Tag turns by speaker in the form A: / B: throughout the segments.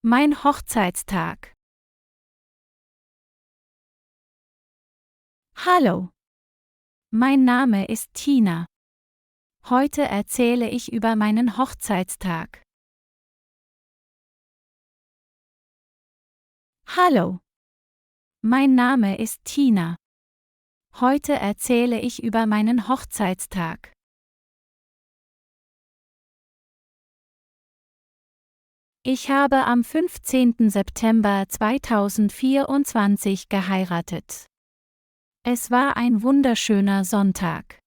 A: Mein Hochzeitstag. Hallo, mein Name ist Tina. Heute erzähle ich über meinen Hochzeitstag. Hallo, mein Name ist Tina. Heute erzähle ich über meinen Hochzeitstag. Ich habe am 15. September 2024 geheiratet. Es war ein wunderschöner Sonntag.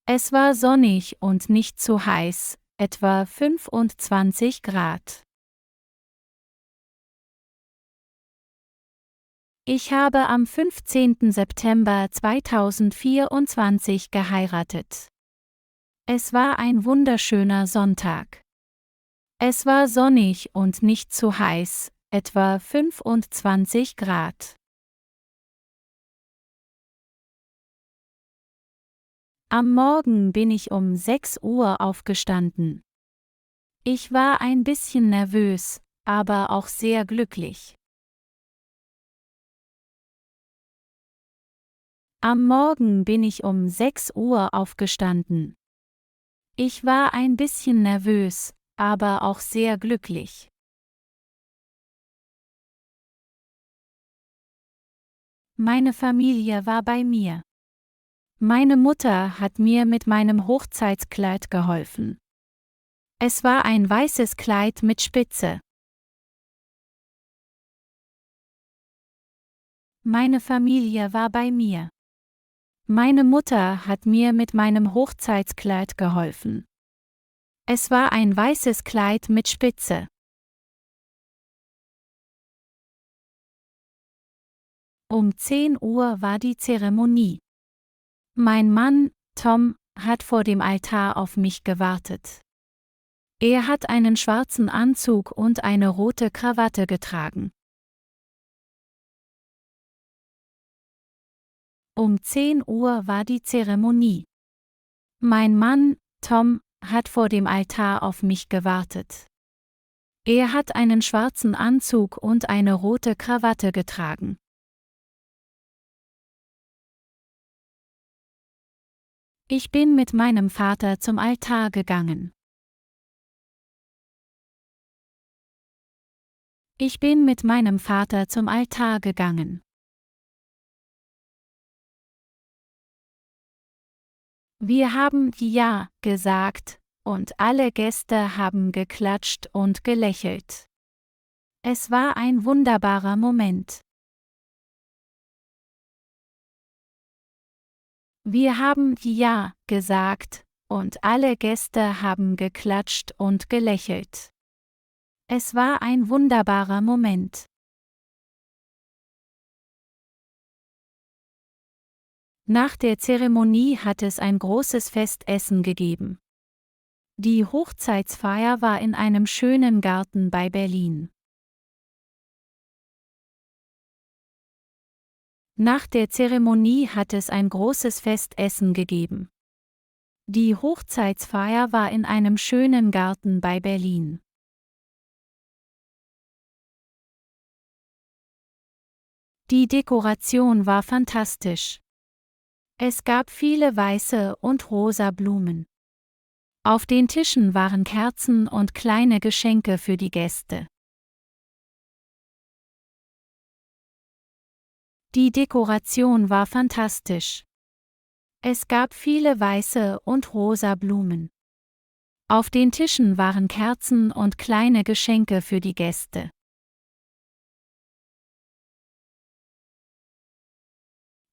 A: Es war sonnig und nicht zu heiß, etwa 25 Grad. Ich habe am 15. September 2024 geheiratet. Es war ein wunderschöner Sonntag. Es war sonnig und nicht zu heiß, etwa 25 Grad. Am Morgen bin ich um 6 Uhr aufgestanden. Ich war ein bisschen nervös, aber auch sehr glücklich. Am Morgen bin ich um 6 Uhr aufgestanden. Ich war ein bisschen nervös, aber auch sehr glücklich. Meine Familie war bei mir. Meine Mutter hat mir mit meinem Hochzeitskleid geholfen. Es war ein weißes Kleid mit Spitze. Meine Familie war bei mir. Meine Mutter hat mir mit meinem Hochzeitskleid geholfen. Es war ein weißes Kleid mit Spitze. Um 10 Uhr war die Zeremonie. Mein Mann, Tom, hat vor dem Altar auf mich gewartet. Er hat einen schwarzen Anzug und eine rote Krawatte getragen. Um 10 Uhr war die Zeremonie. Mein Mann, Tom, hat vor dem Altar auf mich gewartet. Er hat einen schwarzen Anzug und eine rote Krawatte getragen. Ich bin mit meinem Vater zum Altar gegangen. Ich bin mit meinem Vater zum Altar gegangen. Wir haben Ja gesagt, und alle Gäste haben geklatscht und gelächelt. Es war ein wunderbarer Moment. Wir haben Ja gesagt, und alle Gäste haben geklatscht und gelächelt. Es war ein wunderbarer Moment. Nach der Zeremonie hat es ein großes Festessen gegeben. Die Hochzeitsfeier war in einem schönen Garten bei Berlin. Nach der Zeremonie hat es ein großes Festessen gegeben. Die Hochzeitsfeier war in einem schönen Garten bei Berlin. Die Dekoration war fantastisch. Es gab viele weiße und rosa Blumen. Auf den Tischen waren Kerzen und kleine Geschenke für die Gäste. Die Dekoration war fantastisch. Es gab viele weiße und rosa Blumen. Auf den Tischen waren Kerzen und kleine Geschenke für die Gäste.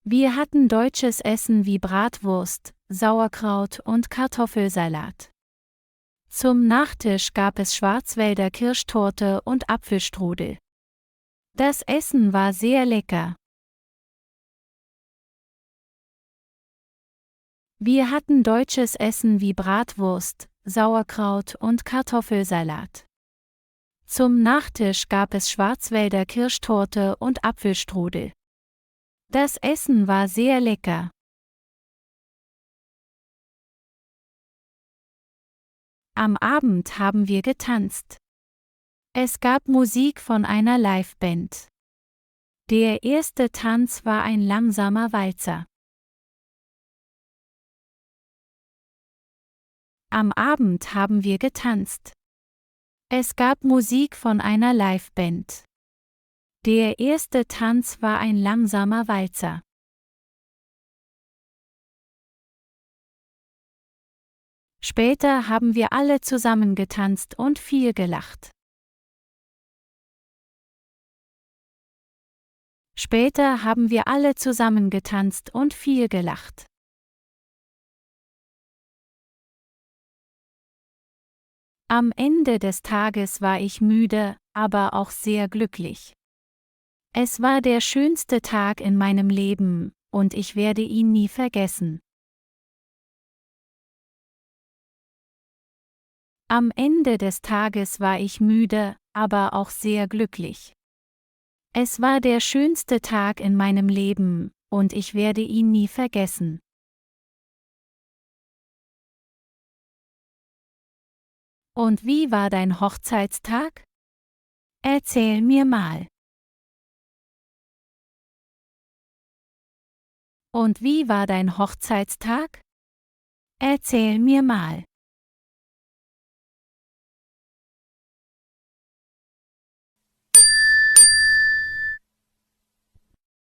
A: Wir hatten deutsches Essen wie Bratwurst, Sauerkraut und Kartoffelsalat. Zum Nachtisch gab es Schwarzwälder Kirschtorte und Apfelstrudel. Das Essen war sehr lecker. Wir hatten deutsches Essen wie Bratwurst, Sauerkraut und Kartoffelsalat. Zum Nachtisch gab es Schwarzwälder Kirschtorte und Apfelstrudel. Das Essen war sehr lecker. Am Abend haben wir getanzt. Es gab Musik von einer Liveband. Der erste Tanz war ein langsamer Walzer. Am Abend haben wir getanzt. Es gab Musik von einer Liveband. Der erste Tanz war ein langsamer Walzer. Später haben wir alle zusammen getanzt und viel gelacht. Später haben wir alle zusammen getanzt und viel gelacht. Am Ende des Tages war ich müde, aber auch sehr glücklich. Es war der schönste Tag in meinem Leben, und ich werde ihn nie vergessen. Am Ende des Tages war ich müde, aber auch sehr glücklich. Es war der schönste Tag in meinem Leben, und ich werde ihn nie vergessen. Und wie war dein Hochzeitstag? Erzähl mir mal. Und wie war dein Hochzeitstag? Erzähl mir mal.